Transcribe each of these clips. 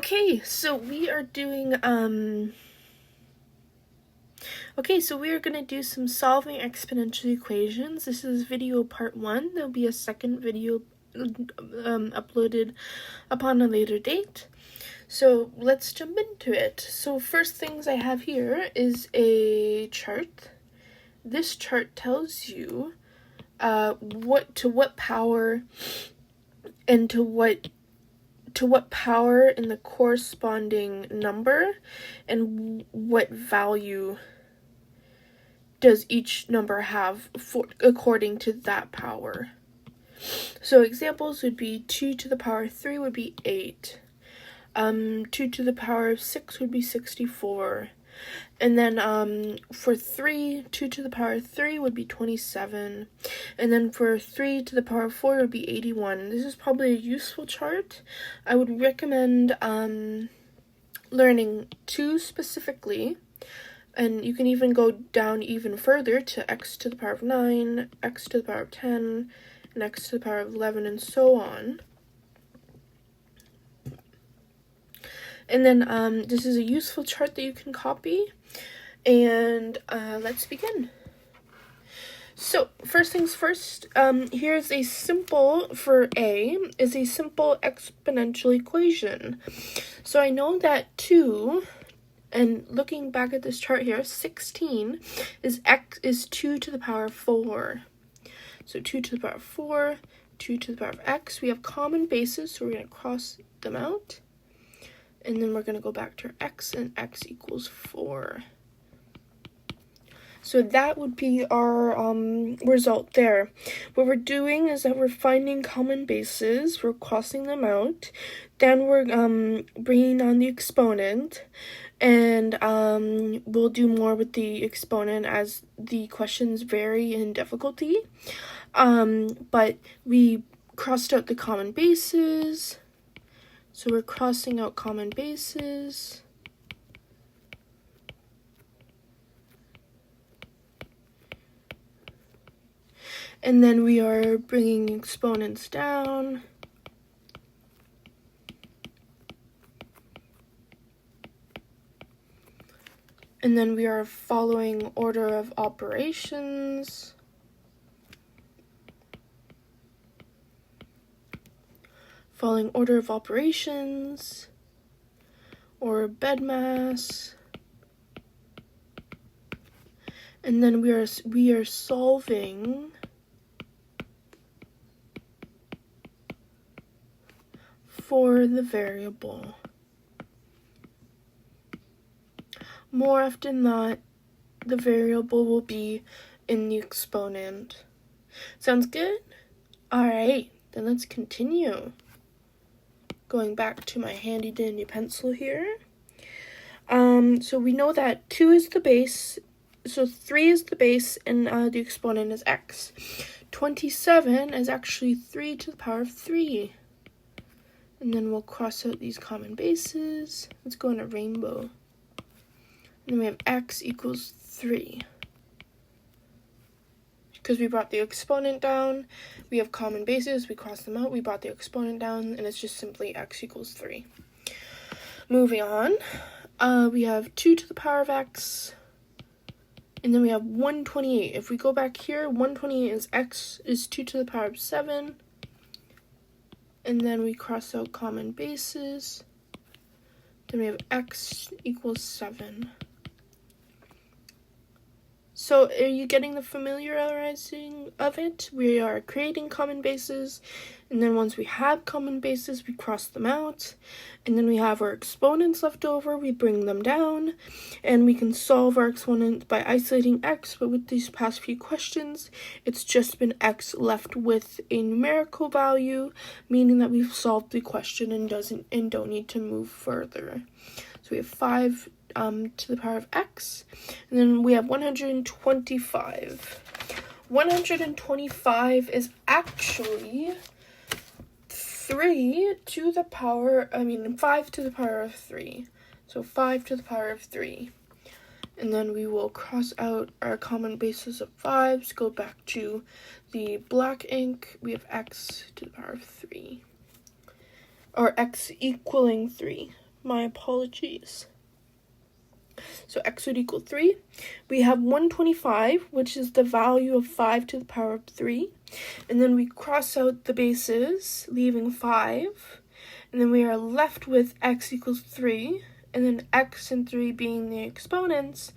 Okay, so we are doing, we are going to do some solving exponential equations. This is video part 1. There'll be a second video uploaded upon a later date. So let's jump into it. So first things I have here is a chart. This chart tells you what power and to what power in the corresponding number and what value does each number have according to that power. So examples would be 2 to the power 3 would be 8. 2 to the power of 6 would be 64. And then for 2 to the power of 3 would be 27. And then for 3 to the power of 4 would be 81. This is probably a useful chart. I would recommend learning 2 specifically. And you can even go down even further to x to the power of 9, x to the power of 10, and x to the power of 11, and so on. And then this is a useful chart that you can copy. And let's begin. So first things first, here's a simple, for A, is a simple exponential equation. So I know that 2, and looking back at this chart here, 16 is 2 to the power of 4. So 2 to the power of 4, 2 to the power of x. We have common bases, so we're going to cross them out. And then we're going to go back to our x, and x equals 4. So that would be our result there. What we're doing is that we're finding common bases, we're crossing them out, then we're bringing on the exponent, and we'll do more with the exponent as the questions vary in difficulty. But we crossed out the common bases. So we're crossing out common bases. And then we are bringing exponents down. And then we are following order of operations. Following order of operations, or BEDMAS, and then we are solving for the variable. More often than not, the variable will be in the exponent. Sounds good? Alright, then let's continue. Going back to my handy dandy pencil here. So we know that 2 is the base, so 3 is the base, and the exponent is x. 27 is actually 3 to the power of 3. And then we'll cross out these common bases. Let's go in a rainbow. And then we have x equals 3. Because we brought the exponent down, we have common bases, we cross them out, we brought the exponent down, and it's just simply x equals 3. Moving on, we have 2 to the power of x, and then we have 128. If we go back here, 128 is x is 2 to the power of 7, and then we cross out common bases, then we have x equals 7. So are you getting the familiarizing of it? We are creating common bases, and then once we have common bases, we cross them out, and then we have our exponents left over, we bring them down, and we can solve our exponent by isolating x, but with these past few questions, it's just been x left with a numerical value, meaning that we've solved the question and don't need to move further. So we have 5 to the power of x, and then we have 125. 125 is actually 5 to the power of 3. So 5 to the power of 3. And then we will cross out our common bases of 5s, go back to the black ink, we have x to the power of 3. Or x equaling 3. My apologies. So x would equal 3. We have 125, which is the value of 5 to the power of 3. And then we cross out the bases, leaving 5. And then we are left with x equals 3. And then x and 3 being the exponents,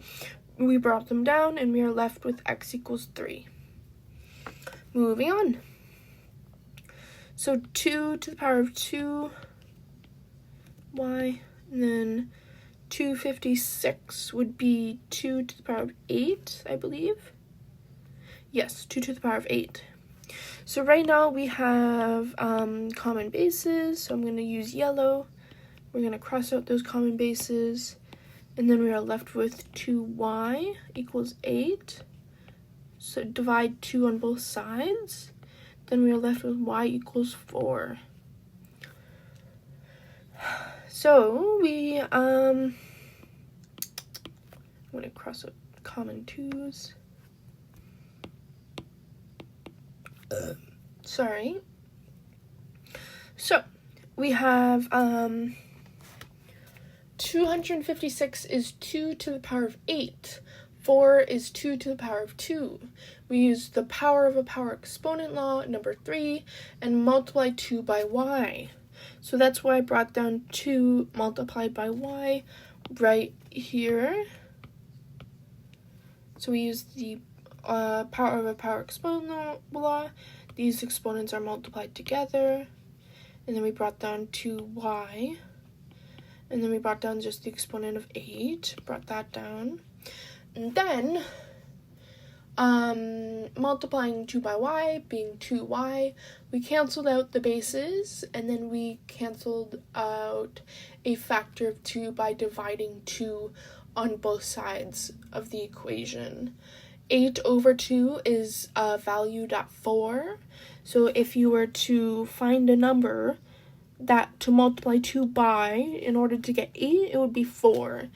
we brought them down, and we are left with x equals 3. Moving on. So 2 to the power of 2y, and then 256 would be 2 to the power of 8, I believe. Yes, 2 to the power of 8. So right now we have common bases, so I'm going to use yellow. We're going to cross out those common bases, and then we are left with 2y equals 8. So divide 2 on both sides. Then we are left with y equals 4. So we, I'm going to cross out common 2's. Sorry. So we have 256 is 2 to the power of 8. 4 is 2 to the power of 2. We use the power of a power exponent law, number 3, and multiply 2 by y. So that's why I brought down 2 multiplied by y right here. So we use the power of a power exponent law. These exponents are multiplied together. And then we brought down 2y. And then we brought down just the exponent of 8. Brought that down. And then, multiplying 2 by y being 2y, we canceled out the bases, and then we canceled out a factor of 2 by dividing 2 on both sides of the equation. 8 over 2 is valued at 4, so if you were to find a number that to multiply 2 by in order to get 8, it would be 4.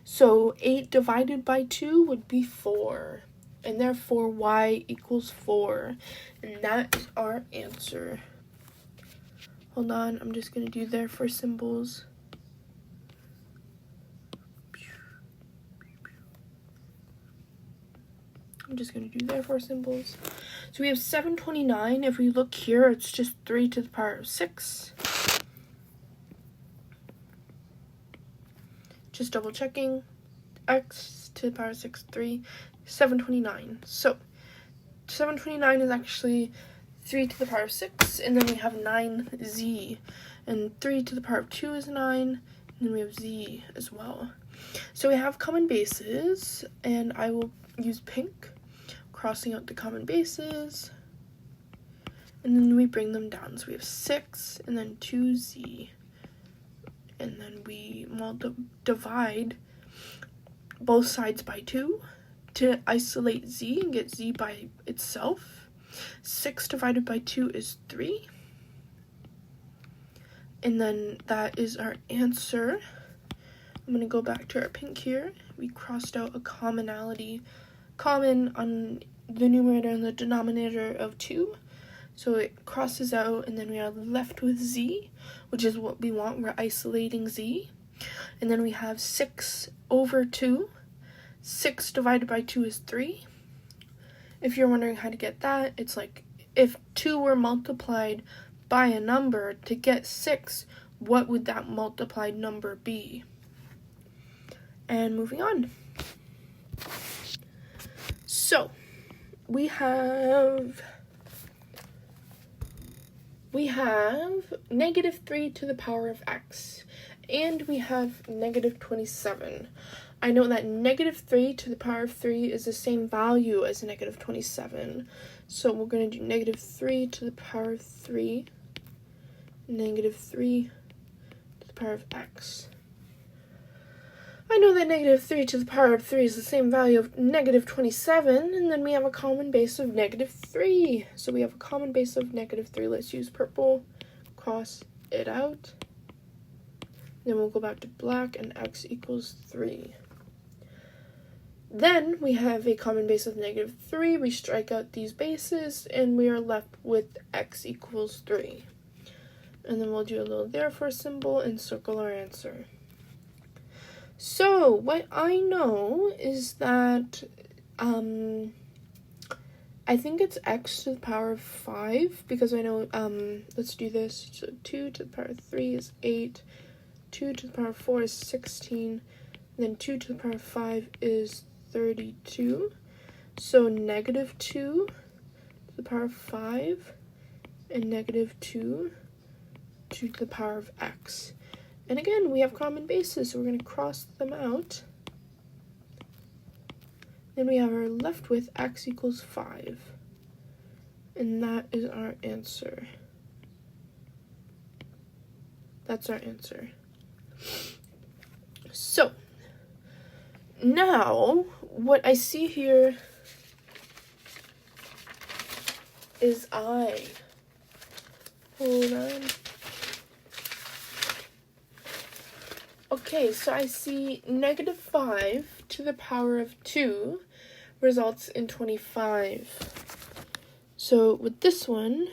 So 8 divided by 2 would be 4. And therefore y equals 4. And that is our answer. Hold on, I'm just going to do therefore symbols. I'm just going to do therefore symbols. So we have 729. If we look here, it's just 3 to the power of 6. Just double checking. X to the power of 6, 3, 729. So 729 is actually 3 to the power of 6, and then we have 9z. And 3 to the power of 2 is 9, and then we have z as well. So we have common bases, and I will use pink, crossing out the common bases, and then we bring them down. So we have 6, and then 2z, and then we divide both sides by 2 to isolate z and get z by itself. 6 divided by 2 is 3. And then that is our answer. I'm going to go back to our pink here. We crossed out a common on the numerator and the denominator of 2. So it crosses out, and then we are left with z, which is what we want. We're isolating z. And then we have 6 over 2. 6 divided by 2 is 3. If you're wondering how to get that, it's like if 2 were multiplied by a number to get 6, what would that multiplied number be? And moving on. So, we have negative 3 to the power of x, and we have negative 27. I know that negative 3 to the power of 3 is the same value as negative 27. So we're going to do negative 3 to the power of 3, negative 3 to the power of x. I know that negative 3 to the power of 3 is the same value of negative 27, and then we have a common base of negative 3. So we have a common base of negative 3. Let's use purple, cross it out. Then we'll go back to black, and x equals 3. Then we have a common base of negative 3. We strike out these bases, and we are left with x equals 3. And then we'll do a little therefore symbol and circle our answer. So what I know is that I think it's x to the power of 5, because I know, let's do this. So 2 to the power of 3 is 8, 2 to the power of 4 is 16, and then 2 to the power of 5 is 32. So negative 2 to the power of 5 and negative 2 to the power of x. And again, we have common bases, so we're going to cross them out. Then we are left with x equals 5. And that is our answer. That's our answer. So, now, what I see here is hold on. Okay, so I see negative 5 to the power of 2 results in 25. So with this one,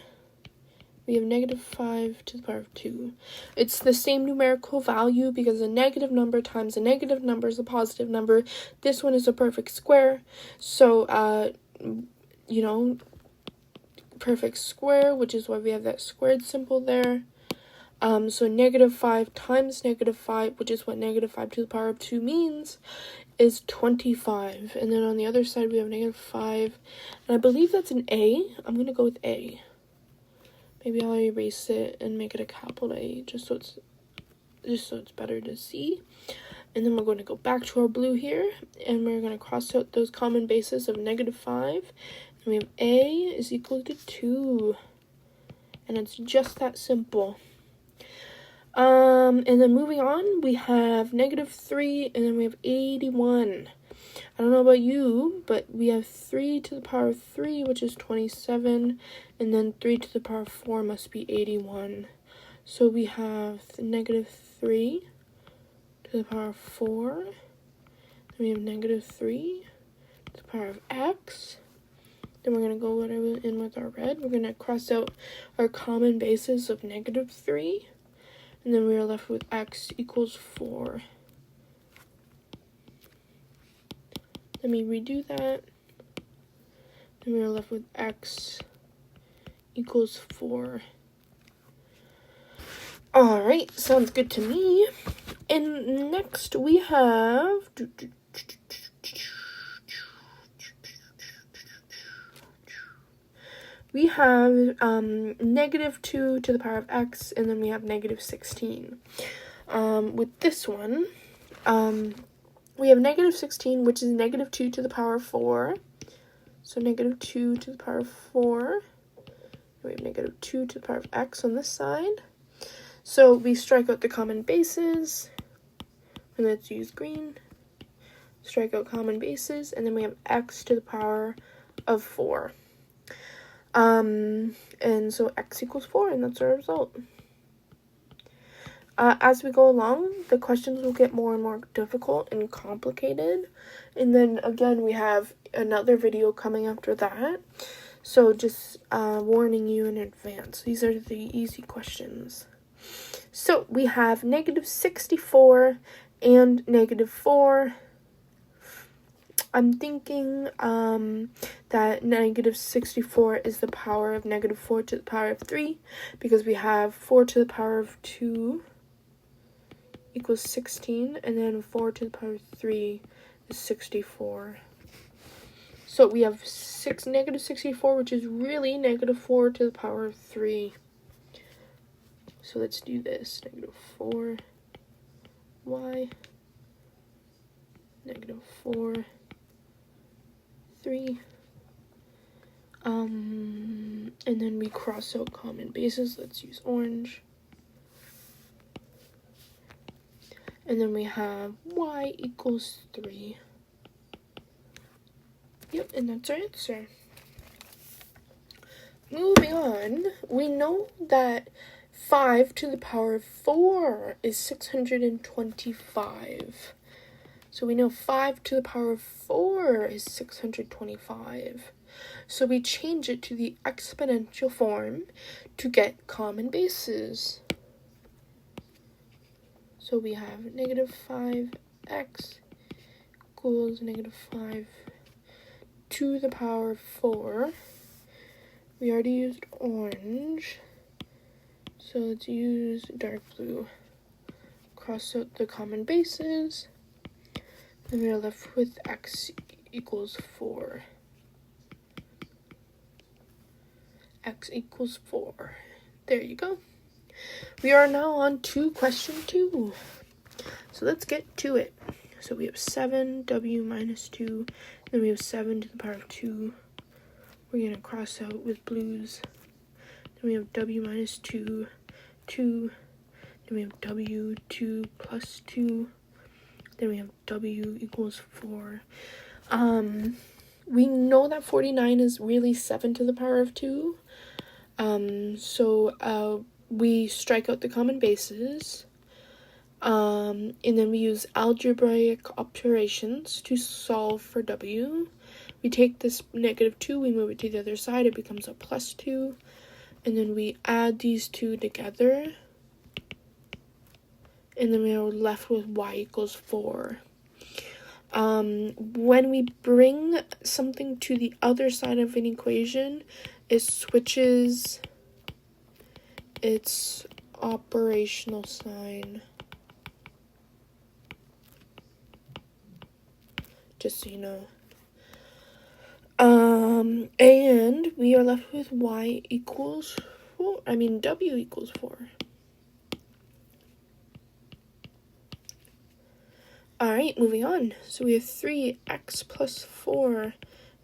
we have negative 5 to the power of 2. It's the same numerical value because a negative number times a negative number is a positive number. This one is a perfect square. So, perfect square, which is why we have that squared symbol there. So negative 5 times negative 5, which is what negative 5 to the power of 2 means, is 25. And then on the other side, we have negative 5. And I believe that's an A. I'm going to go with A. Maybe I'll erase it and make it a capital A, just so it's better to see. And then we're going to go back to our blue here, and we're going to cross out those common bases of negative 5. And we have A is equal to 2. And it's just that simple. And then moving on, we have negative 3, and then we have 81. I don't know about you, but we have 3 to the power of 3, which is 27, and then 3 to the power of 4 must be 81. So we have negative 3 to the power of 4, then we have negative 3 to the power of x. Then we're going to go in with our red. We're going to cross out our common bases of negative 3. And then we are left with x equals 4. Let me redo that. Then we are left with x equals 4. Alright, sounds good to me. And next we have... We have negative 2 to the power of x, and then we have negative 16. With this one, we have negative 16, which is negative 2 to the power of 4. So negative 2 to the power of 4. We have negative 2 to the power of x on this side. So we strike out the common bases, and let's use green. Strike out common bases, and then we have x to the power of 4. And so x equals 4, and that's our result. As we go along, the questions will get more and more difficult and complicated. And then again, we have another video coming after that. So just warning you in advance. These are the easy questions. So we have negative 64 and negative 4. I'm thinking that negative 64 is the power of negative 4 to the power of 3, because we have 4 to the power of 2 equals 16, and then 4 to the power of 3 is 64. So we have negative 64, which is really negative 4 to the power of 3. So let's do this. Negative 4y, negative 4, 3. And then we cross out common bases. Let's use orange. And then we have y equals 3. Yep, and that's our answer. Moving on, we know that 5 to the power of 4 is 625. So we know 5 to the power of 4 is 625. So we change it to the exponential form to get common bases. So we have negative 5x x equals negative 5 to the power of 4. We already used orange, so let's use dark blue. Cross out the common bases, and we are left with x equals 4. X equals 4. There you go. We are now on to question 2. So let's get to it. So we have 7w minus 2, then we have 7 to the power of 2. We're going to cross out with blues. Then we have w minus 2, 2. Then we have w, 2 plus 2. Then we have w equals 4. We know that 49 is really 7 to the power of 2. So we strike out the common bases. And then we use algebraic operations to solve for w. We take this negative 2, we move it to the other side, it becomes a plus 2. And then we add these two together. And then we are left with y equals 4. When we bring something to the other side of an equation, it switches its operational sign. Just so you know. And we are left with y equals 4. W equals 4. Alright, moving on. So we have 3x plus 4. And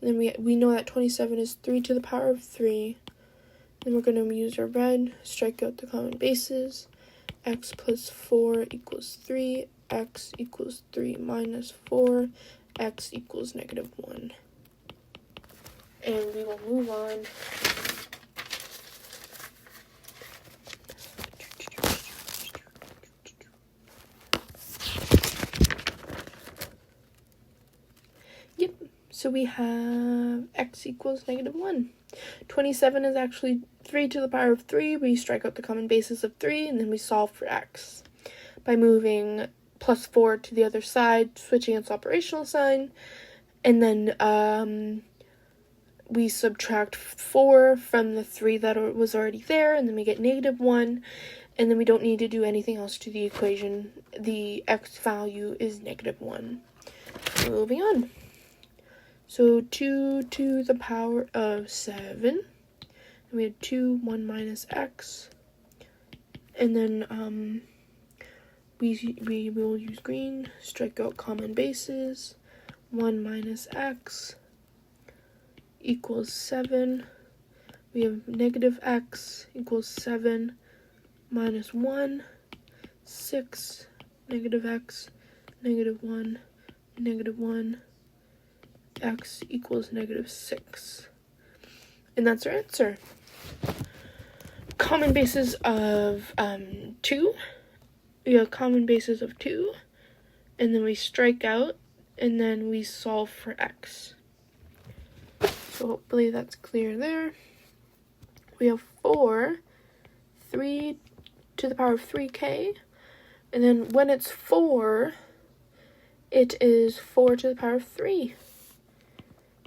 then we know that 27 is 3 to the power of 3. Then we're going to use our red, strike out the common bases. X plus 4 equals 3. X equals 3 minus 4. X equals negative 1. And we will move on. Yep, so we have x equals negative 1. 27 is actually 3 to the power of 3. We strike out the common bases of 3, and then we solve for x by moving plus 4 to the other side, switching its operational sign, and then we subtract 4 from the 3 that was already there, and then we get negative 1, and then we don't need to do anything else to the equation. The x value is negative 1. Moving on. So 2 to the power of 7, and we have 2, 1 minus x, and then we will use green, strike out common bases. 1 minus x equals 7. We have negative x equals 7 minus 1, 6, negative x, negative 1, negative 1, x equals negative 6. And that's our answer. Common bases of 2. We have common bases of 2, and then we strike out, and then we solve for x. So hopefully that's clear there. We have 4, 3 to the power of 3k, and then when it's 4, it is 4 to the power of 3.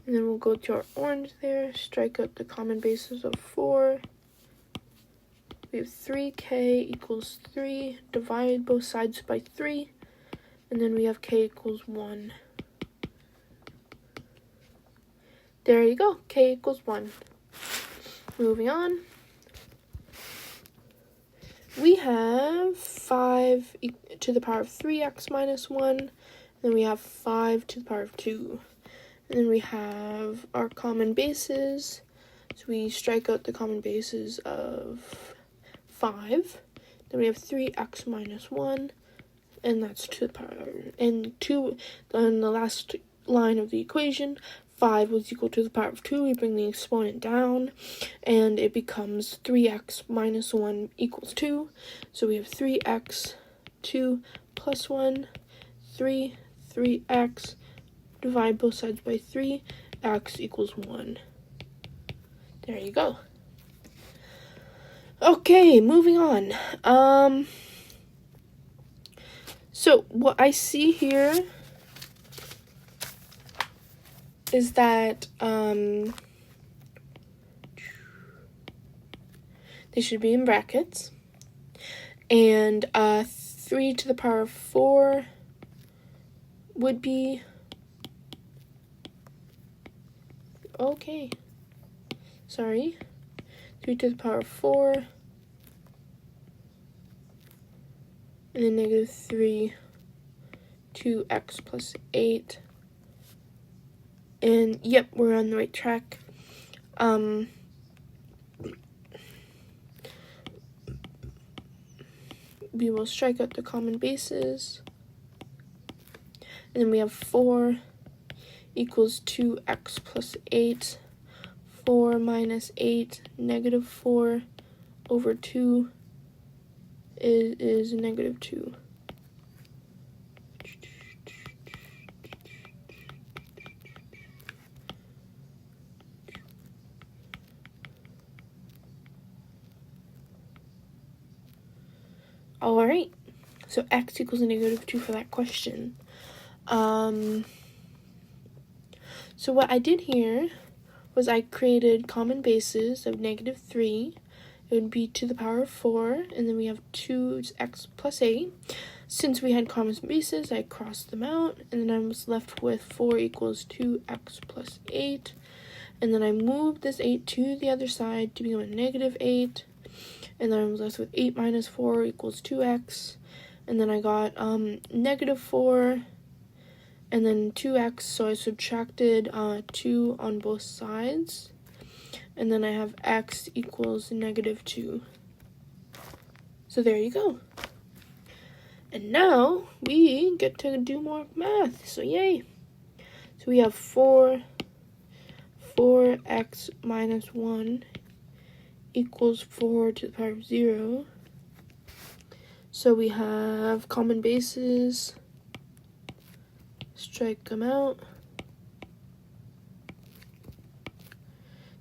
And then we'll go to our orange there, strike out the common bases of 4. We have 3k equals 3, divide both sides by 3, and then we have k equals 1. There you go, k equals 1. Moving on. We have 5 to the power of 3x minus 1, and then we have 5 to the power of 2. And then we have our common bases, so we strike out the common bases of 5. Then we have 3x minus 1, and that's to the power, and 2 on the last line of the equation. 5 was equal to the power of 2. We bring the exponent down, and it becomes 3x minus 1 equals 2. So we have 3x, 2 plus 1, 3x, divide both sides by 3, x equals 1. There you go. Okay, moving on. So what I see here is that they should be in brackets, and 3 to the power of 4 would be, okay, sorry, 3 to the power of 4, and then negative 3, 2x plus 8, and yep, we're on the right track. We will strike out the common bases, and then we have 4 equals 2x plus 8, 4 minus 8, negative 4 over 2 is negative 2. Alright, so x equals negative 2 for that question. So what I did here was I created common bases of negative 3. It would be to the power of 4, and then we have 2x plus 8. Since we had common bases, I crossed them out, and then I was left with 4 equals 2x plus 8. And then I moved this 8 to the other side to become a negative 8. And then I was left with 8 minus 4 equals 2x. And then I got negative 4 and then 2x, so I subtracted 2 on both sides. And then I have x equals negative 2. So there you go. And now we get to do more math, so yay. So we have 4x minus 1 equals 4 to the power of 0. So we have common bases, strike them out.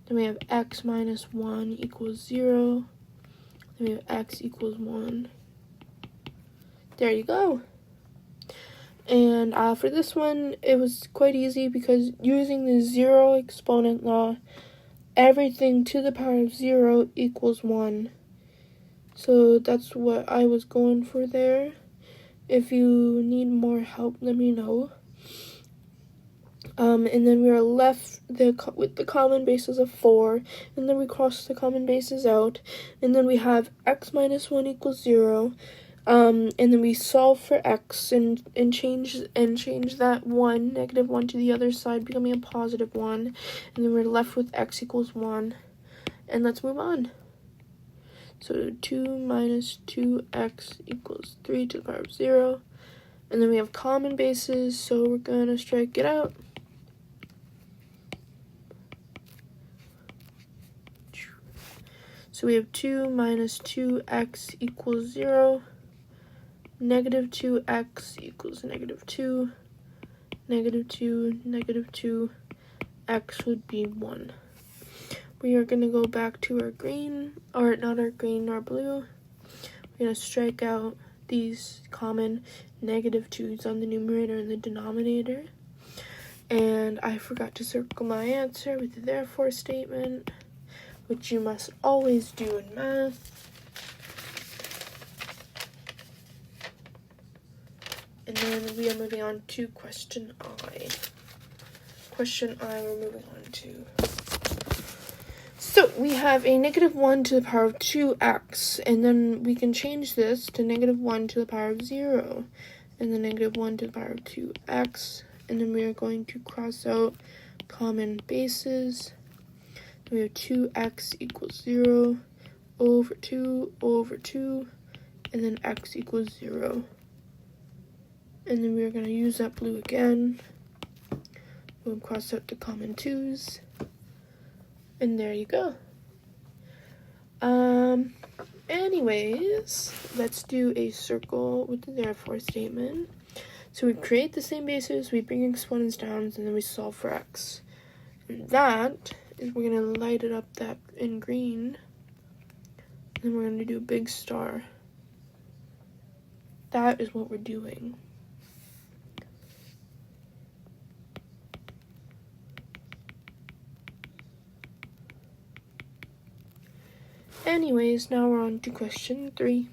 Then we have x minus 1 equals 0. Then we have x equals 1. There you go. And for this one, it was quite easy because using the zero exponent law, everything to the power of 0 equals 1. So that's what I was going for there. If you need more help, let me know. And then we are left with the common bases of 4, and then we cross the common bases out, and then we have x minus 1 equals 0, and then we solve for x and change that negative 1 to the other side, becoming a positive 1, and then we're left with x equals 1, and let's move on. So 2 minus 2x equals 3 to the power of 0, and then we have common bases, so we're gonna strike it out. So we have 2 minus 2x equals 0, negative 2x equals negative 2, negative 2, negative 2, x would be 1. We are going to go back to our green, or not our green, our blue. We're going to strike out these common negative 2's on the numerator and the denominator. And I forgot to circle my answer with the therefore statement, which you must always do in math. And then we are moving on to question I. Question I we're moving on to. So we have a negative 1 to the power of 2x, and then we can change this to negative 1 to the power of 0, and then negative 1 to the power of 2x, and then we are going to cross out common bases. We have 2x equals 0 over 2 over 2, and then x equals 0. And then we're going to use that blue again. We'll cross out the common 2's. And there you go. Anyways, let's do a circle with the therefore statement. So we create the same bases, we bring exponents down, and then we solve for x. And that is, we're going to light it up that in green. And we're going to do a big star. That is what we're doing. Anyways, now we're on to question 3.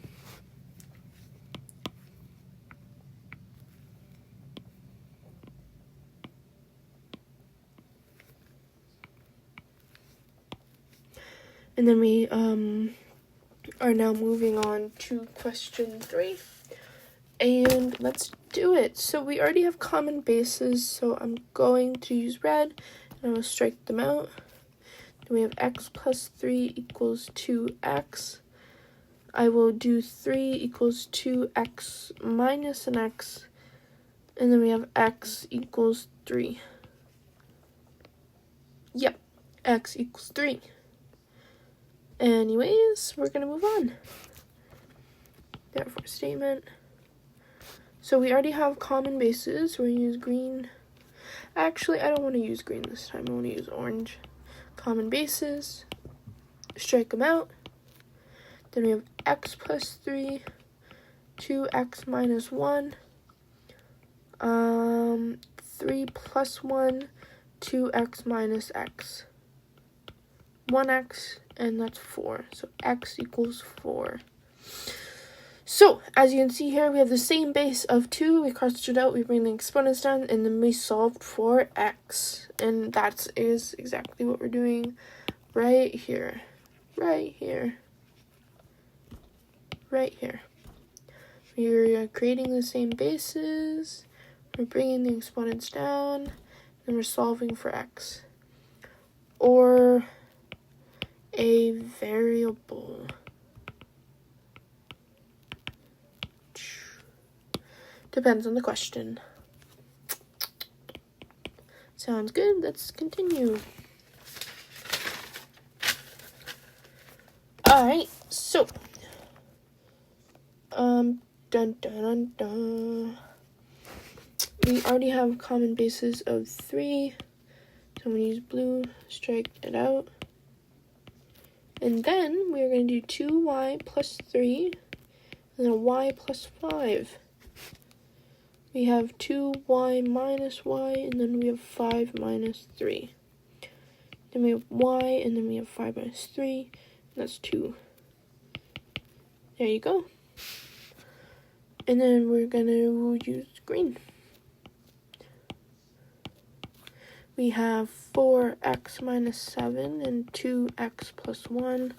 And then we are now moving on to question 3. And let's do it. So we already have common bases, so I'm going to use red, and I will strike them out. Then we have x plus 3 equals 2x. I will do 3 equals 2x minus an x, and then we have x equals 3. Yep, x equals 3. Anyways, we're going to move on. Therefore statement. So we already have common bases. We're going to use green. Actually, I don't want to use green this time. I want to use orange. Common bases. Strike them out. Then we have x plus 3, 2x minus 1, 3 plus 1, 2x minus x. 1x, and that's 4. So x equals 4. So, as you can see here, we have the same base of 2. We crossed it out, we bring the exponents down, and then we solved for x. And that is exactly what we're doing right here. Right here. Right here. We're creating the same bases. We're bringing the exponents down, and we're solving for x. Or a variable. Depends on the question. Sounds good. Let's continue. Alright, so dun dun dun dun. We already have common bases of 3. So I'm gonna use blue, strike it out. And then we're gonna do 2y plus 3, and then a y plus 5. We have 2y minus y, and then we have 5 minus 3. Then we have y, and then we have 5 minus 3, and that's 2. There you go. And then we're going to use green. We have 4x minus 7 and 2x plus 1.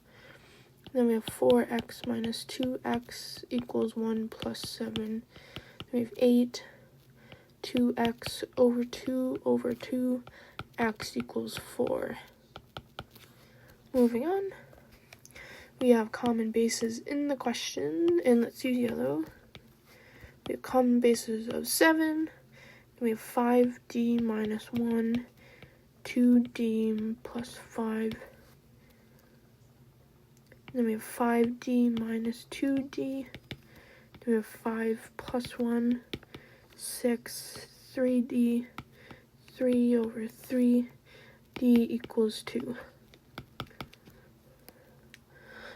Then we have 4x minus 2x equals 1 plus 7. We have 8, 2x over 2 over 2, x equals 4. Moving on, we have common bases in the question, and let's use yellow. We have common bases of 7, and we have 5d minus 1, 2d plus 5, and then we have 5d minus 2d, we have 5 plus 1, 6, 3d, 3 over 3, d equals 2.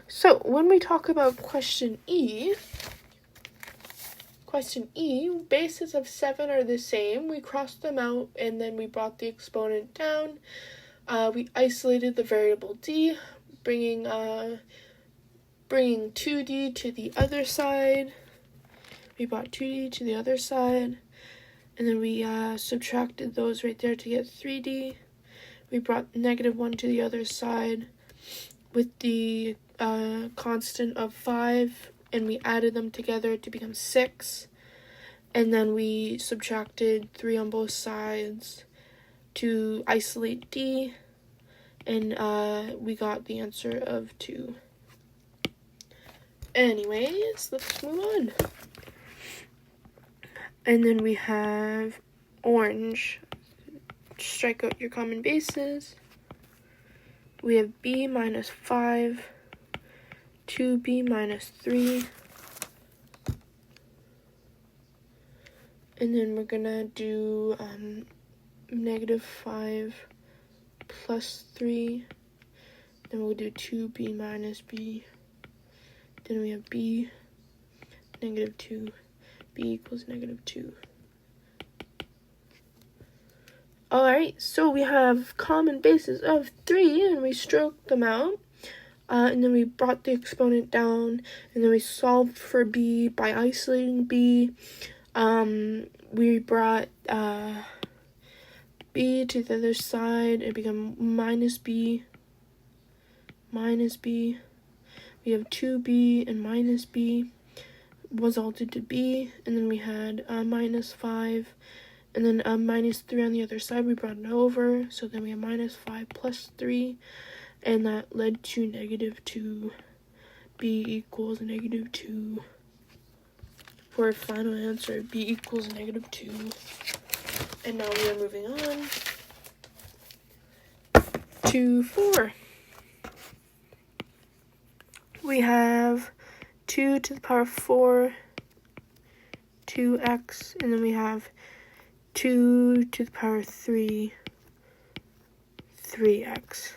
So, when we talk about question E, bases of 7 are the same. We crossed them out, and then we brought the exponent down. We isolated the variable d, bringing 2d to the other side. We brought 2d to the other side, and then we subtracted those right there to get 3d. We brought negative 1 to the other side with the constant of 5, and we added them together to become 6. And then we subtracted 3 on both sides to isolate d, and we got the answer of 2. Anyways, let's move on. And then we have orange. Strike out your common bases. We have b minus 5, 2b minus 3. And then we're gonna do negative 5 plus 3. Then we'll do 2b minus b. Then we have b, negative 2, b equals negative 2. Alright, so we have common bases of 3, and we stroked them out. And then we brought the exponent down, and then we solved for b by isolating b. We brought b to the other side. It became minus b. We have 2b and minus b resulted to b, and then we had minus 5, and then minus 3 on the other side. We brought it over, so then we have minus 5 plus 3, and that led to negative 2. B equals negative 2. For our final answer, b equals negative 2. And now we are moving on to 4. We have 2 to the power 4, 2x, and then we have 2 to the power 3, 3x.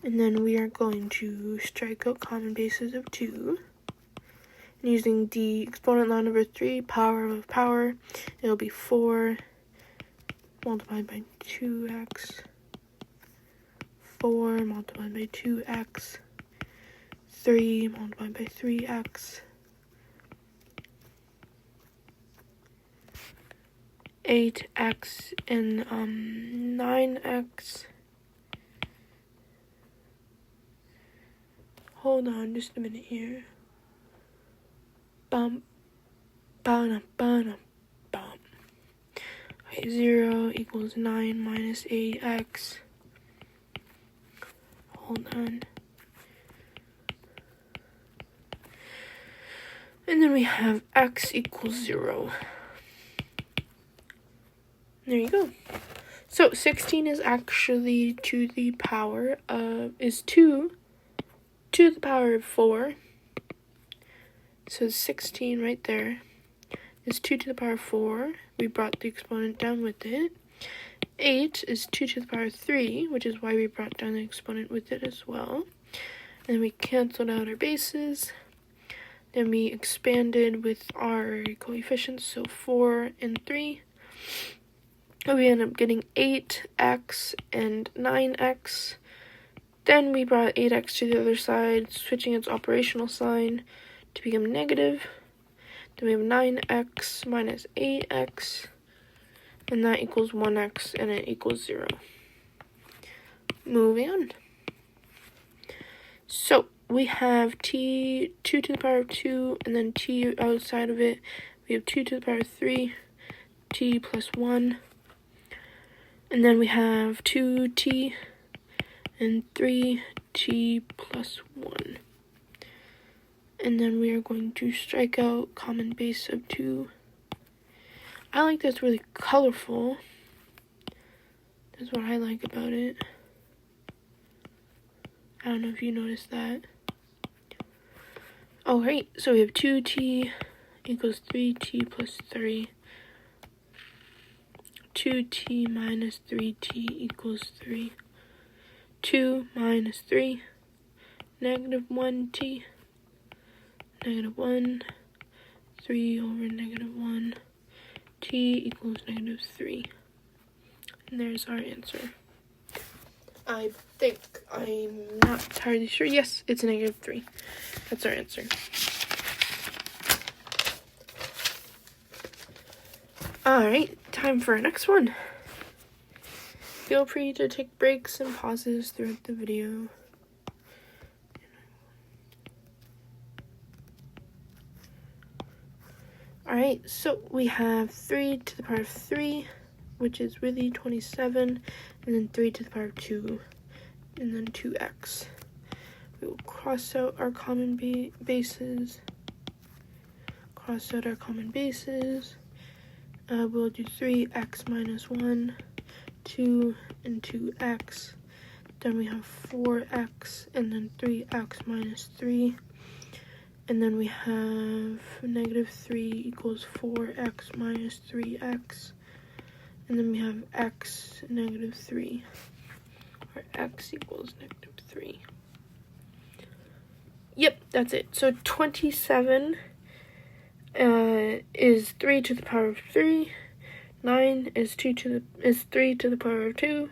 And then we are going to strike out common bases of 2. And using the exponent line over 3, power of power, it'll be 4 multiplied by 2x, 4 multiplied by 2x, 3 multiplied by 3x, 8x, and 9x. Hold on just a minute here. Bum, ba bum. Okay, 0 equals 9 minus 8x. Hold on. And then we have x equals 0. There you go. So 16 is actually to the power of, is 2 to the power of 4. So 16 right there is 2 to the power of 4. We brought the exponent down with it. 8 is 2 to the power of 3, which is why we brought down the exponent with it as well. And we canceled out our bases. Then we expanded with our coefficients, so 4 and 3. We end up getting 8x and 9x. Then we brought 8x to the other side, switching its operational sign to become negative. Then we have 9x minus 8x, and that equals 1x, and it equals 0. Moving on. So we have t 2 to the power of 2, and then t outside of it. We have 2 to the power of 3, t plus 1. And then we have 2t and 3t plus 1. And then we are going to strike out common base of 2. I like that it's really colorful. That's what I like about it. I don't know if you noticed that. Alright, so we have 2t equals 3t plus 3. 2t minus 3t equals 3. 2 minus 3, negative 1t, negative 1, 3 over negative 1, t equals negative 3. And there's our answer. I think, I'm not entirely sure. Yes, it's negative 3. That's our answer. Alright, time for our next one. Feel free to take breaks and pauses throughout the video. Alright, so we have 3 to the power of 3, which is really 27, and then 3 to the power of 2, and then 2x. We will cross out our common bases. Cross out our common bases. We'll do 3x minus 1, 2, and 2x. Then we have 4x, and then 3x minus 3. And then we have negative 3 equals 4x minus 3x. And then we have x negative 3, or x equals negative 3. Yep, that's it. So 27 is 3 to the power of 3. 9 is 3 to the power of 2.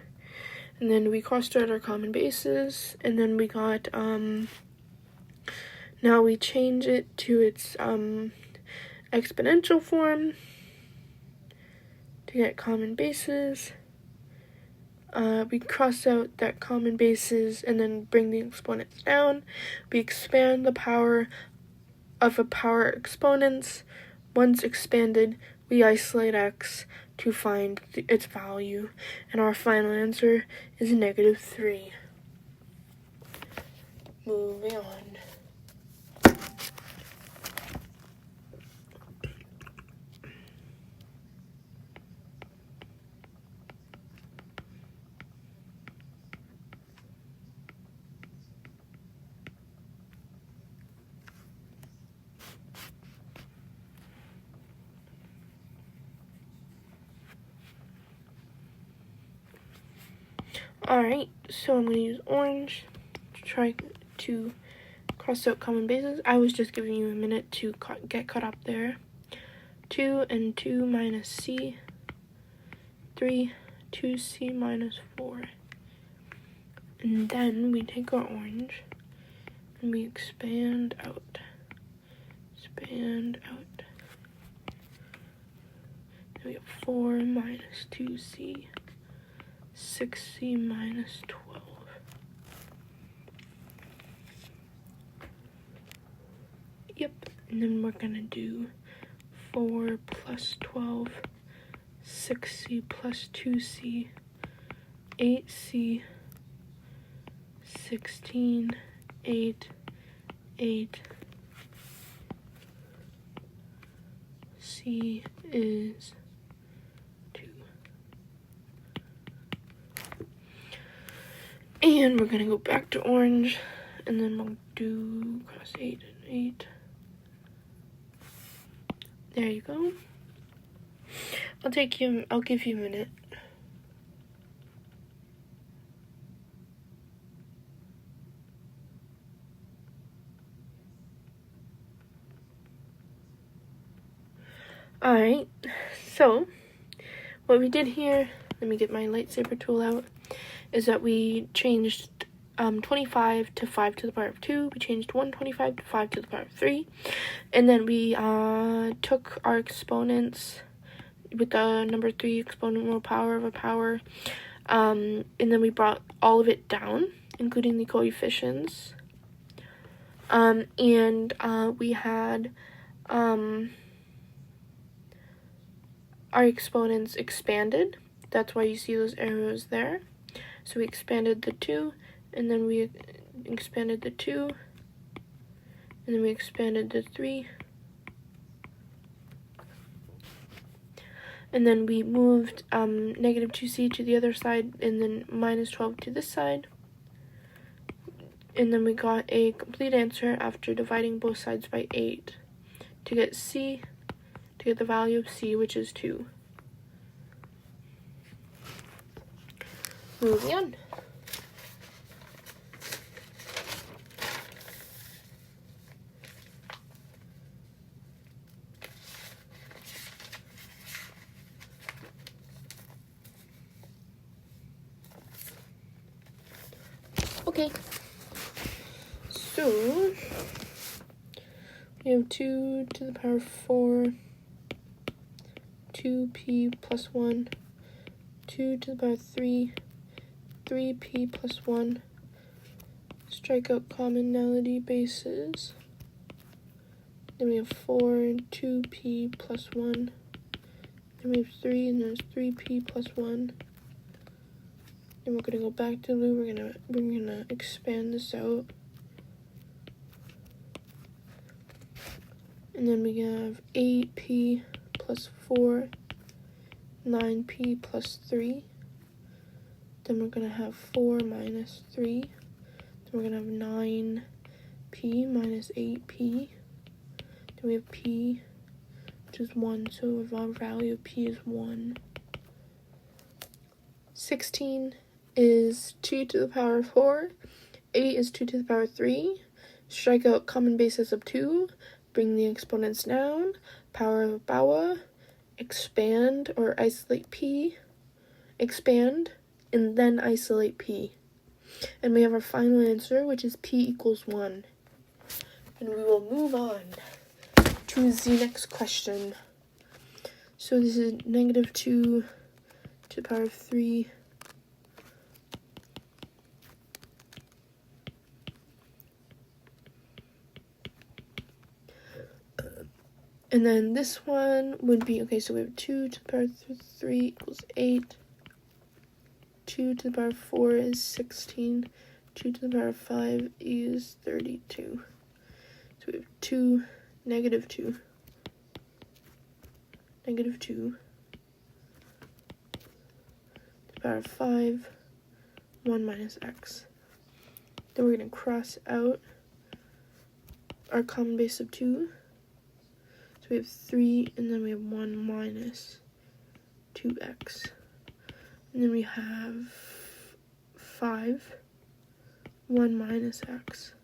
And then we crossed out our common bases, and then we got, now we change it to its exponential form to get common bases. We cross out that common bases and then bring the exponents down. We expand the power of a power exponents. Once expanded, we isolate x to find its value, and our final answer is -3. Moving on. Alright, so I'm going to use orange to try to cross out common bases. I was just giving you a minute to get caught up there. 2 and 2 minus c. 3, 2c minus 4. And then we take our orange and we expand out. Expand out. Then we have 4 minus 2c. 6c minus 12. Yep, and then we're gonna do 4 plus 12, 6c plus 2c, 8c, 16, 8, 8. C is 2. And we're gonna go back to orange, and then we'll do cross 8 and 8. There you go. I'll give you a minute. Alright, so what we did here, let me get my lightsaber tool out, is that we changed 25 to 5 to the power of 2. We changed 125 to 5 to the power of 3. And then we took our exponents with the number 3 exponential power of a power. And then we brought all of it down, including the coefficients. And we had our exponents expanded. That's why you see those arrows there. So we expanded the 2, and then we expanded the 2, and then we expanded the 3, and then we moved -2c to the other side, and then -12 to this side, and then we got a complete answer after dividing both sides by 8 to get c, to get the value of c, which is 2. Moving on. Okay, so we have 2 to the power of 4, 2p plus 1, 2 to the power of 3, 3p plus 1, strike out commonality bases, then we have 4 and 2p plus 1, then we have 3 and there's 3p plus 1, then we're going to go back to the loop, we're gonna expand this out, and then we have 8p plus 4, 9p plus 3, then we're going to have 4 minus 3, then we're going to have 9p minus 8p, then we have p, which is 1, so our value of p is 1. 16 is 2 to the power of 4, 8 is 2 to the power of 3, strike out common bases of 2, bring the exponents down, power of Bawa, expand or isolate P, expand, and then isolate P. And we have our final answer, which is P equals 1. And we will move on to the next question. So this is negative 2 to the power of 3. And then this one would be, okay, so we have 2 to the power of 3 equals 8. 2 to the power of 4 is 16. 2 to the power of 5 is 32. So we have 2, negative 2. Negative 2 to the power of 5, 1 minus x. Then we're going to cross out our common base of 2. So we have 3, and then we have 1 minus 2x. And then we have 5, 1 minus x.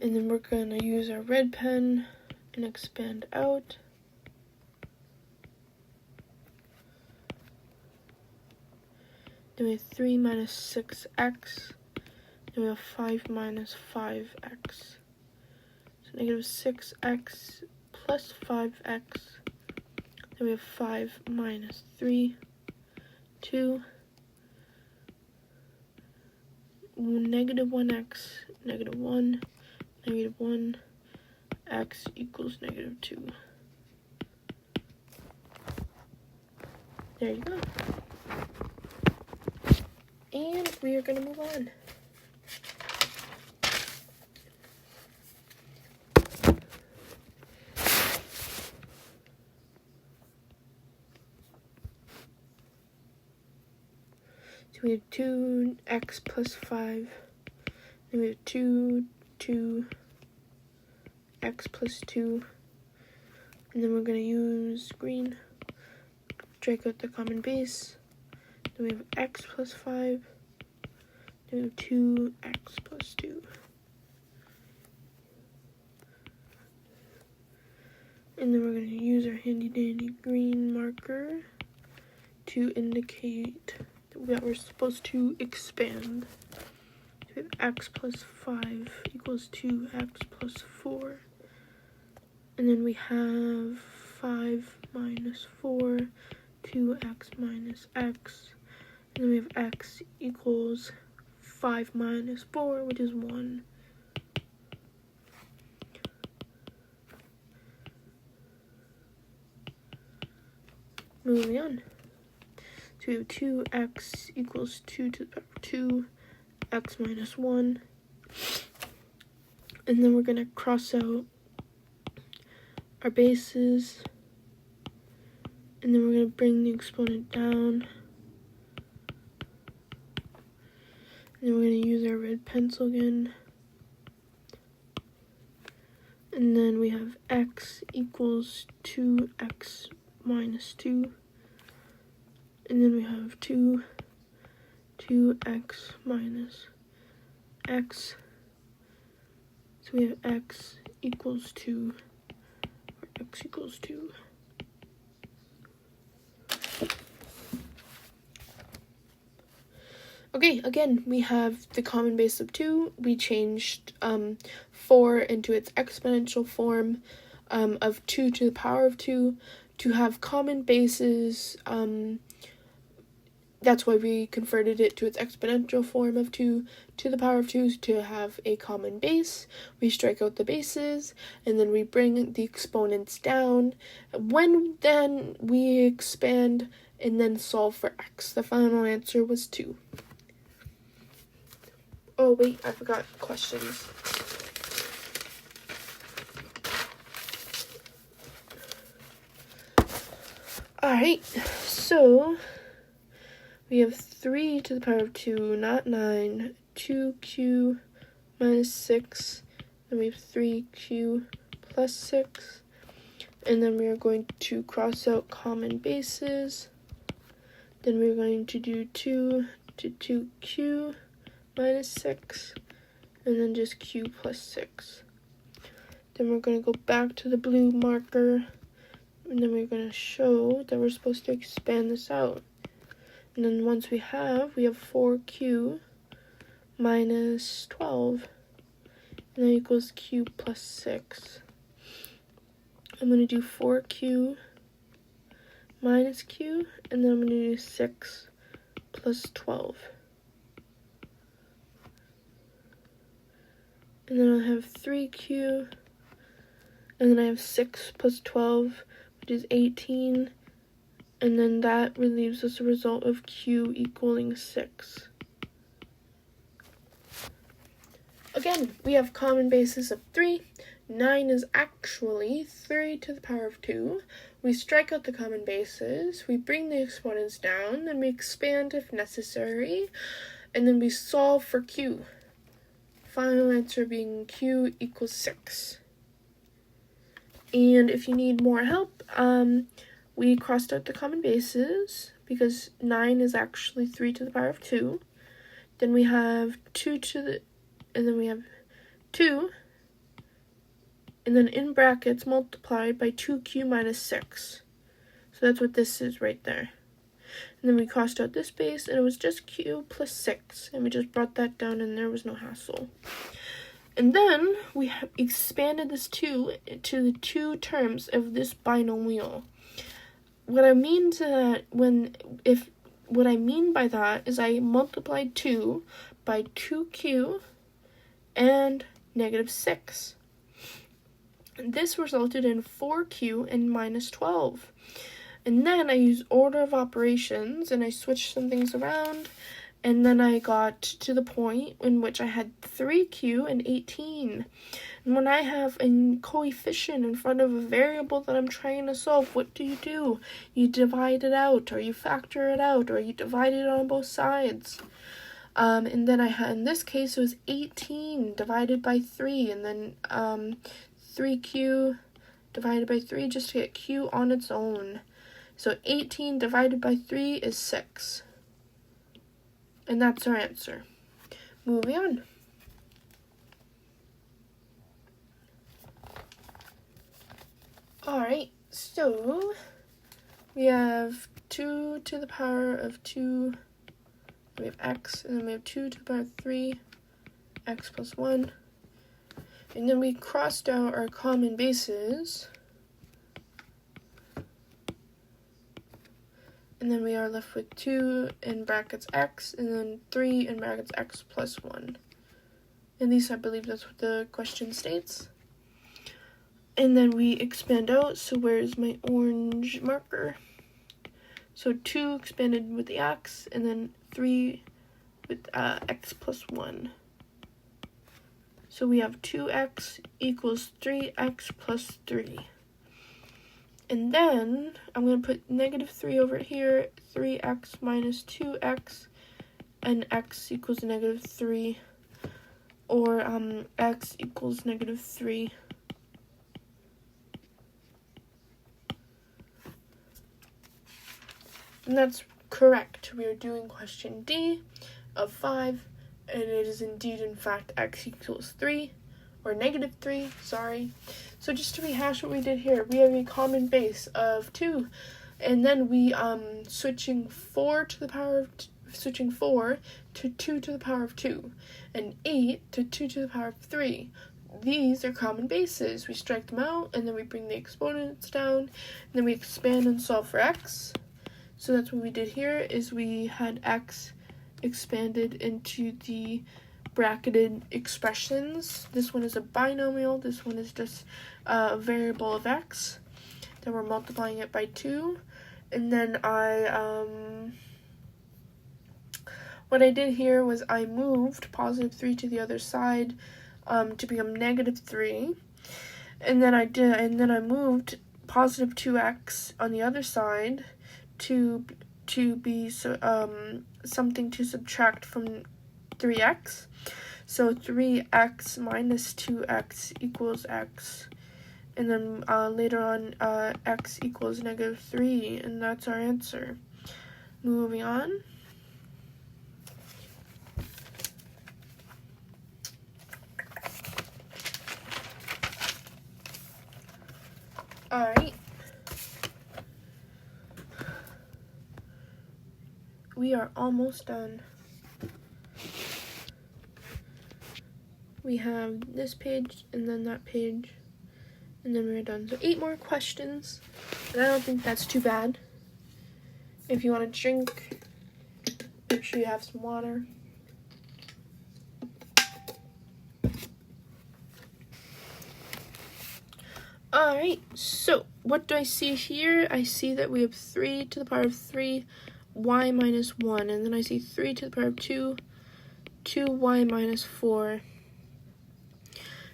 And then we're going to use our red pen and expand out. Then we have 3 minus 6x. Then we have 5 minus 5x. So negative 6x plus 5x. Then we have 5 minus 3, 2. Negative 1x, negative 1, negative 1, x equals negative 2. There you go. And we are going to move on. So we have 2x plus 5. Then we have 2, x plus 2. And then we're going to use green. Drag out the common base. Then we have x plus 5. Then we have 2x plus 2. And then we're going to use our handy dandy green marker to indicate that we're supposed to expand. So we have x plus 5 equals 2x plus 4. And then we have 5 minus 4, 2x minus x. And then we have x equals 5 minus 4, which is 1. Moving on. So we have 2x equals 2 to the power of 2, x minus 1. And then we're going to cross out our bases. And then we're going to bring the exponent down. And then we're going to use our red pencil again. And then we have x equals 2x minus 2. And then we have 2x minus x. So we have x equals 2, or x equals 2. Okay, again, we have the common base of 2. We changed 4 into its exponential form of 2 to the power of 2 to have common bases. That's why we converted it to its exponential form of 2 to the power of 2 to have a common base. We strike out the bases, and then we bring the exponents down. When then we expand and then solve for x. The final answer was 2. Oh, wait, I forgot questions. Alright, so we have 3 to the power of 2, not 9, 2q minus 6, then we have 3q plus 6, And then we are going to cross out common bases. Then we're going to do 2 to 2q minus 6, and then just q plus 6. Then we're going to go back to the blue marker, and then we're going to show that we're supposed to expand this out. And then once we have 4q minus 12, and that equals q plus 6. I'm going to do 4q minus q, and then I'm going to do 6 plus 12. And then I have 3q, and then I have 6 plus 12, which is 18, and then that relieves us a result of q equaling 6. Again, we have common bases of 3. 9 is actually 3 to the power of 2. We strike out the common bases, we bring the exponents down, then we expand if necessary, and then we solve for q. Final answer being q equals 6. And if you need more help, we crossed out the common bases because 9 is actually 3 to the power of 2. Then we have 2 to the, and then we have 2, and then in brackets multiplied by 2q minus 6. So that's what this is right there. And then we crossed out this base, and it was just q plus 6, and we just brought that down, and there was no hassle. And then we have expanded this 2 to the 2 terms of this binomial. What I mean by that is I multiplied 2 by 2q and negative 6. This resulted in 4q and minus 12. And then I used order of operations, and I switched some things around, and then I got to the point in which I had 3q and 18. And when I have a coefficient in front of a variable that I'm trying to solve, what do? You divide it out, or you factor it out, or you divide it on both sides. And then I had, in this case, it was 18 divided by 3, and then 3q divided by 3 just to get q on its own. So 18 divided by 3 is 6. And that's our answer. Moving on. Alright, so we have 2 to the power of 2, we have x, and then we have 2 to the power of 3, x plus 1. And then we crossed out our common bases. And then we are left with 2 in brackets x, and then 3 in brackets x plus 1. At least I believe that's what the question states. And then we expand out, so where's my orange marker? So 2 expanded with the x, and then 3 with x plus 1. So we have 2x equals 3x plus 3. And then I'm going to put negative 3 over here, 3x minus 2x, and x equals negative 3, or x equals negative 3. And that's correct. We are doing question D of 5, and it is indeed, in fact, x equals 3, or negative 3, sorry. So just to rehash what we did here, we have a common base of 2, and then we switching 4 to 2 to the power of 2, and 8 to 2 to the power of 3. These are common bases. We strike them out, and then we bring the exponents down, and then we expand and solve for x. So that's what we did here, is we had x expanded into the bracketed expressions. This one is a binomial, this one is just a variable of x. Then we're multiplying it by 2. And then what I did here was I moved positive 3 to the other side to become negative 3. And then I moved positive 2x on the other side to be something to subtract from 3x. So 3x minus 2x equals x. And then later on, x equals -3, and that's our answer. Moving on. Alright. We are almost done. We have this page and then that page, and then we're done. So 8 more questions, and I don't think that's too bad. If you want to drink, make sure you have some water. Alright, so what do I see here? I see that we have 3 to the power of 3, y minus 1, and then I see 3 to the power of 2, 2y minus 4.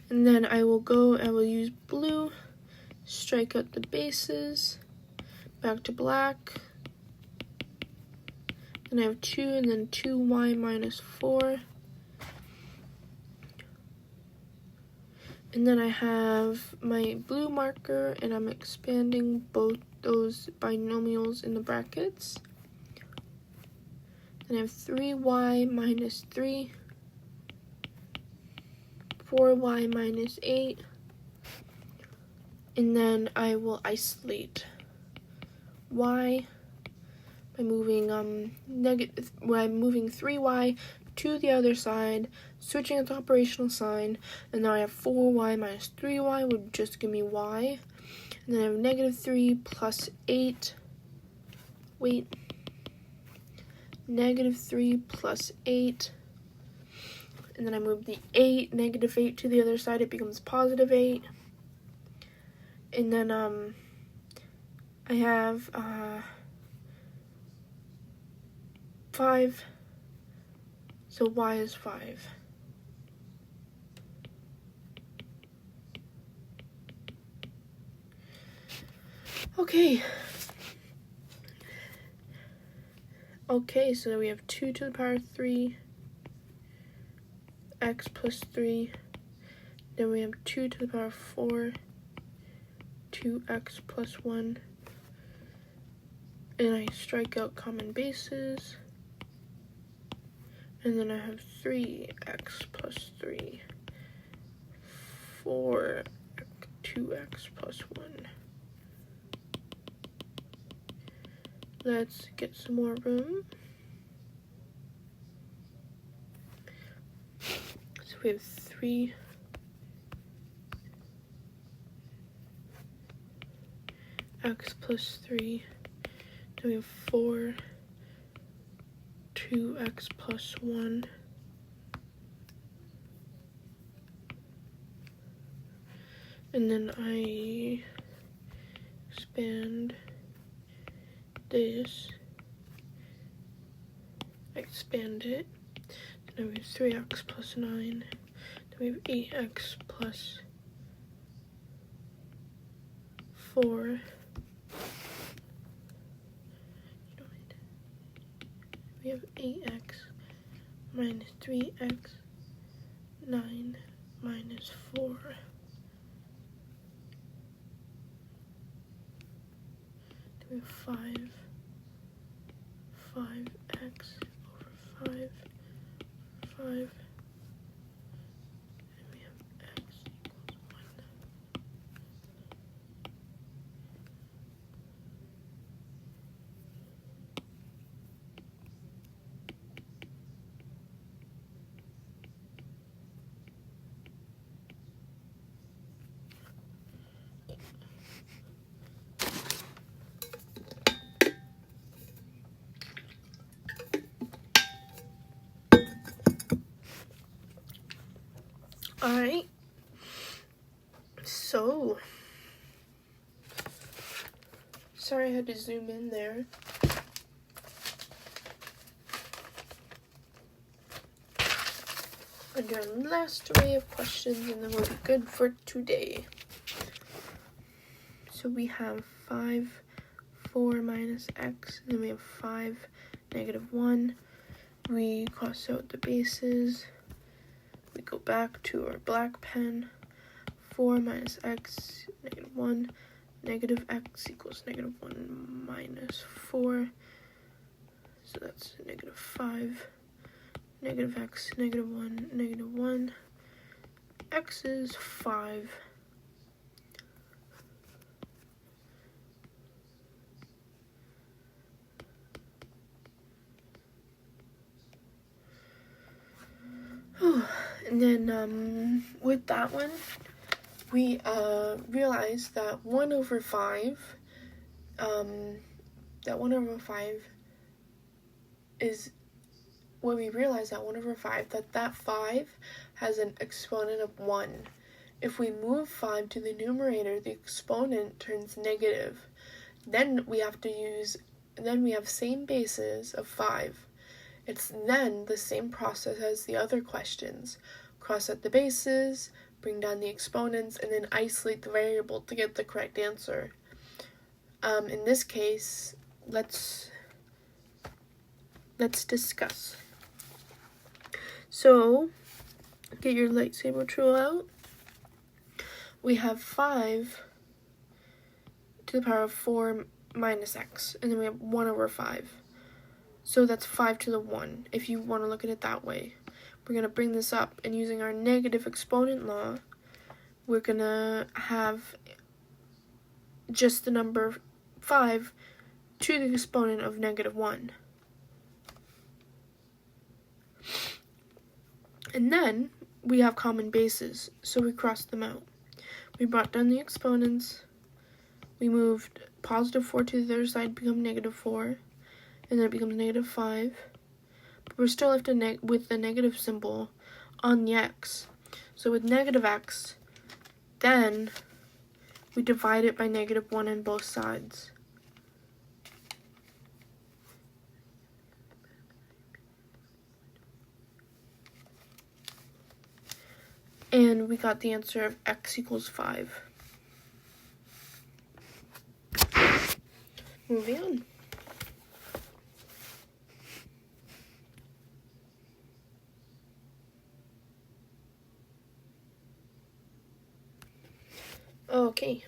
And then I will use blue, strike out the bases, back to black. Then I have 2 and then 2y minus 4. And then I have my blue marker and I'm expanding both those binomials in the brackets. Then I have 3y minus 3. 4y minus 8, and then I will isolate y by moving moving 3y to the other side, switching out the operational sign, and now I have 4y minus 3y would just give me y, and then I have -3 plus 8, -3 plus 8, and then I move the 8, -8 to the other side, it becomes +8. And then I have 5, so y is 5. Okay. Okay, so we have 2 to the power of 3, x plus 3, then we have 2 to the power of 4, 2x plus 1, and I strike out common bases, and then I have 3x plus 3, 4, 2x plus 1. Let's get some more room. So we have 3 x plus 3, then we have 4, 2x plus 1, and then I expand this, expand it, then we have 3x plus 9, then we have 8x plus 4, we have 8x minus 3x, 9 minus 4. We have 5x over 5, 5, and we have x equals 1. Alright, so, sorry I had to zoom in there. And your last array of questions, and then we'll be good for today. So we have 5, 4 minus x, and then we have 5, -1. We cross out the bases. We go back to our black pen. 4 minus x, negative 1, negative x equals negative 1 minus 4, so that's negative 5, negative x, negative 1, x is 5. And then with that one, we realized that 1 over 5 is, when we realize that 1 over 5, that 5 has an exponent of 1. If we move 5 to the numerator, the exponent turns negative. Then we have same bases of 5. It's then the same process as the other questions. Cross out the bases, bring down the exponents, and then isolate the variable to get the correct answer. In this case, let's discuss. So, get your lightsaber tool out. We have 5 to the power of 4 minus x, and then we have 1 over 5. So that's 5 to the 1, if you want to look at it that way. We're going to bring this up, and using our negative exponent law, we're going to have just the number 5 to the exponent of negative 1. And then we have common bases, so we crossed them out. We brought down the exponents. We moved positive 4 to the other side, become negative 4. And then it becomes negative 5. But we're still left with the negative symbol on the x. So with negative x, then we divide it by negative 1 on both sides. And we got the answer of x equals 5. Moving on. Okay.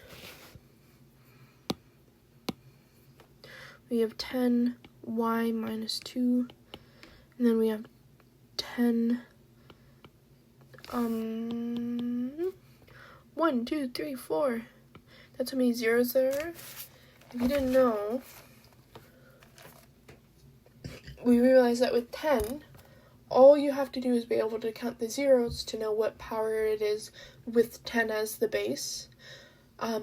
We have 10y minus 2, and then we have 10, 1, 2, 3, 4. That's how many zeros there are. If you didn't know, we realized that with 10, all you have to do is be able to count the zeros to know what power it is with 10 as the base.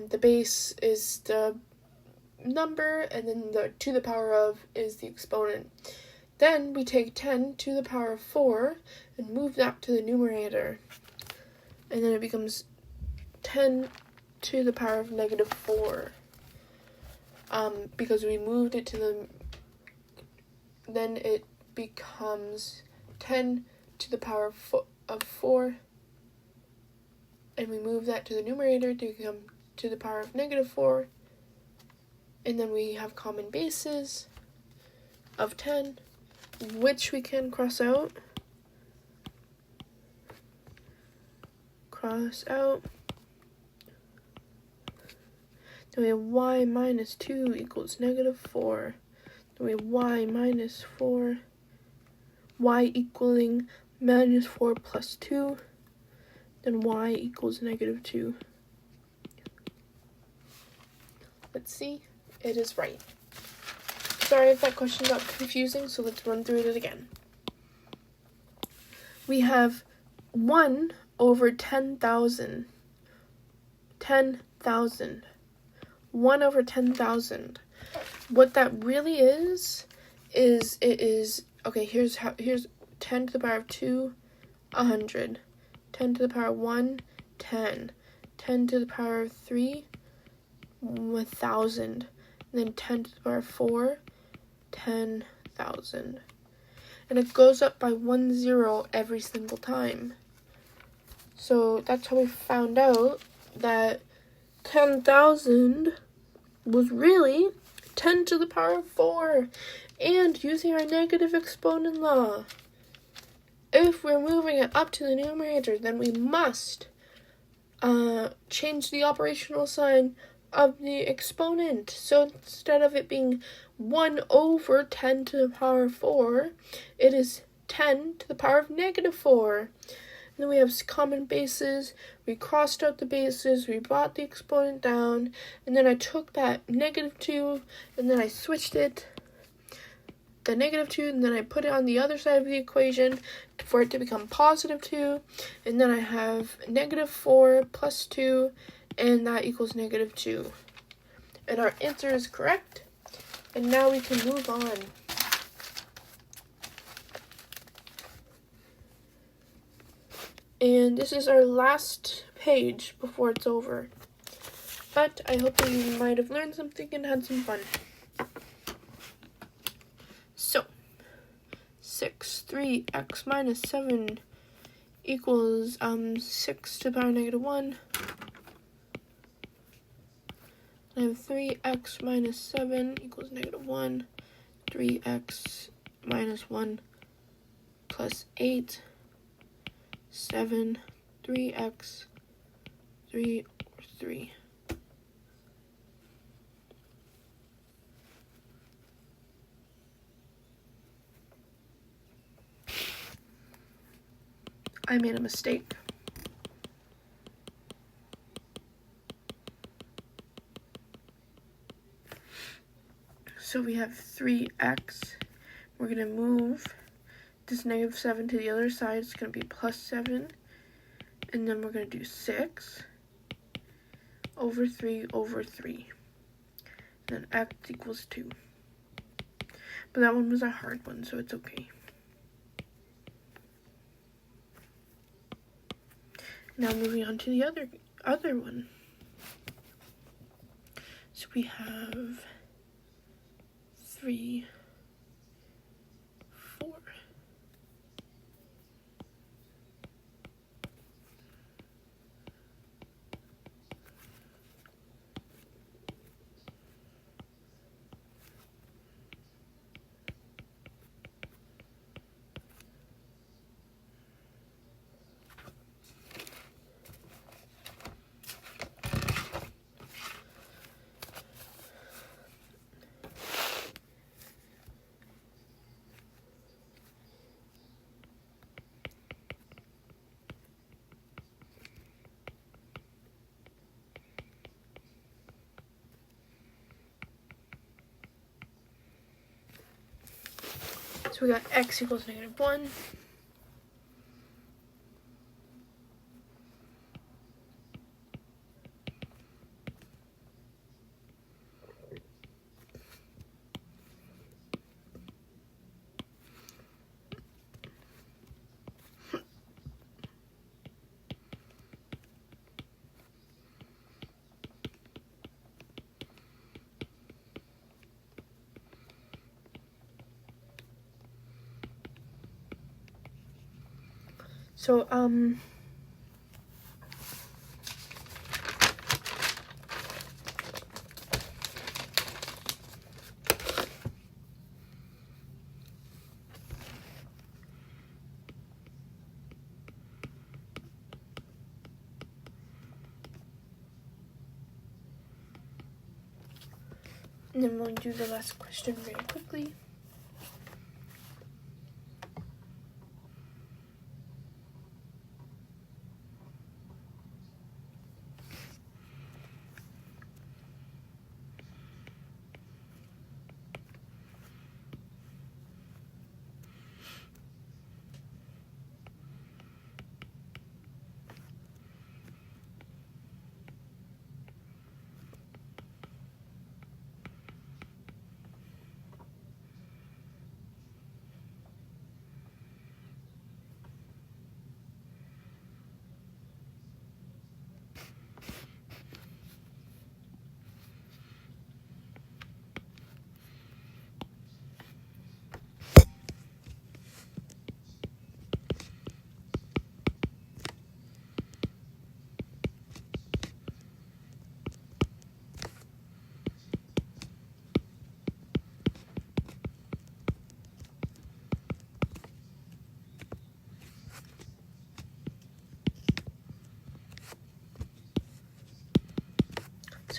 The base is the number, and then the to the power of is the exponent. Then we take 10 to the power of 4 and move that to the numerator. And then it becomes 10 to the power of negative 4. Because we moved it to the... Then it becomes 10 to the power of 4. And we move that to the numerator to become to the power of negative 4. And then we have common bases of 10, which we can cross out. Cross out. Then we have y minus 2 equals negative 4. Then we have y minus 4. Y equaling minus 4 plus 2. Then y equals negative 2. Let's see. It is right. Sorry if that question got confusing, so let's run through it again. We have 1 over 10,000. 10,000. 1 over 10,000. What that really is it is, okay, here's 10 to the power of 2, 100. 10 to the power of 1, 10. 10 to the power of 3, 1,000. And then 10 to the power of 4, 10,000. And it goes up by 1 0 every single time. So that's how we found out that 10,000 was really 10 to the power of 4. And using our negative exponent law, if we're moving it up to the numerator, then we must change the operational sign of the exponent. So instead of it being 1 over 10 to the power of 4, it is 10 to the power of negative 4. And then we have common bases. We crossed out the bases. We brought the exponent down. And then I took that negative 2 and then I switched it. The negative 2, and then I put it on the other side of the equation for it to become positive 2, and then I have negative 4 plus 2, and that equals negative 2. And our answer is correct, and now we can move on. And this is our last page before it's over. But I hope that you might have learned something and had some fun. So, 3x minus 7 equals 6 to the power negative 1. I have 3x minus 7 equals negative 1. 3x minus 1 plus 8. 7. 3x 3 over 3. I made a mistake. So we have 3x. We're going to move this negative 7 to the other side. It's going to be plus 7. And then we're going to do 6 over 3 over 3. And then x equals 2. But that one was a hard one, so it's okay. Now moving on to the other one. So we have 3, 4. So we got x equals negative 1. So, and then we'll do the last question very quickly.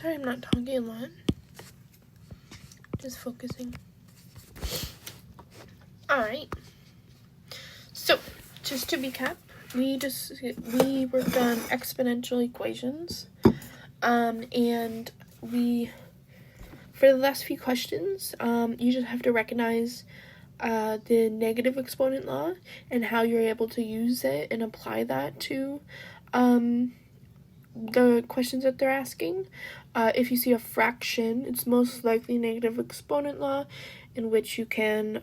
Sorry, I'm not talking a lot. Just focusing. Alright. So, just to recap, we worked on exponential equations. And for the last few questions, you just have to recognize the negative exponent law and how you're able to use it and apply that to the questions that they're asking. If you see a fraction, it's most likely negative exponent law, in which you can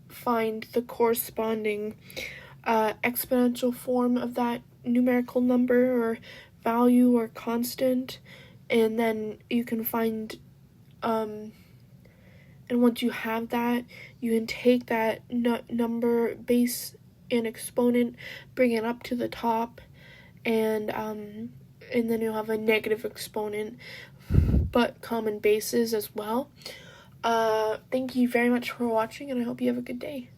find the corresponding exponential form of that numerical number or value or constant, and then you can find and once you have that, you can take that number, base, and exponent, bring it up to the top, and then you'll have a negative exponent, but common bases as well. Thank you very much for watching, and I hope you have a good day.